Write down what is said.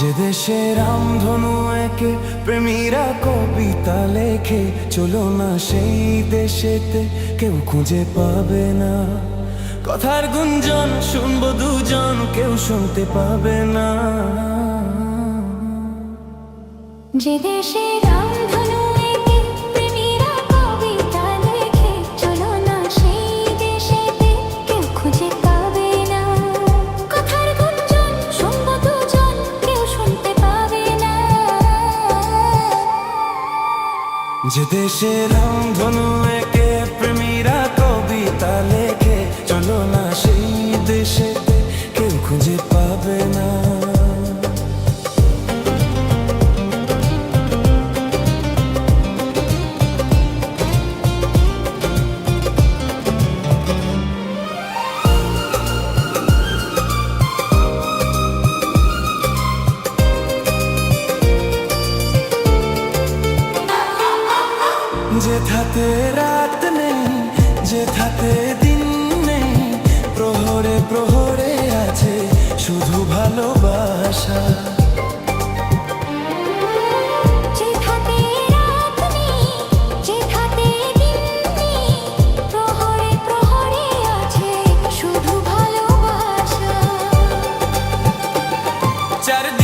যে দেশে রামধনু একে প্রেমীরা কবিতা লেখে, চলো না সেই দেশেতে, কেউ খুঁজে পাবে না। কথার গুঞ্জন শুনবো দুজন, কেউ শুনতে পাবে না। যে দেশে রামধনু একে প্রেমীরা কবিতা লেখে, চলো না সেই দেশেতে, কেউ খুঁজে পাবে না। কথার গুঞ্জন শুনবো দুজন, কেউ শুনতে পাবে না। যে দেশে রামধনু একে প্রেমীরা কবিতা লেখে, চলো না সেই দেশেতে, কেউ খুঁজে পাবে না। যেথাতে রাত নেই, যেথাতে দিন নেই, প্রহরে প্রহরে আছে শুধু ভালোবাসা। যেথাতে রাত নেই, যেথাতে দিন নেই, প্রহরে প্রহরে আছে শুধু ভালোবাসা। চারদিকে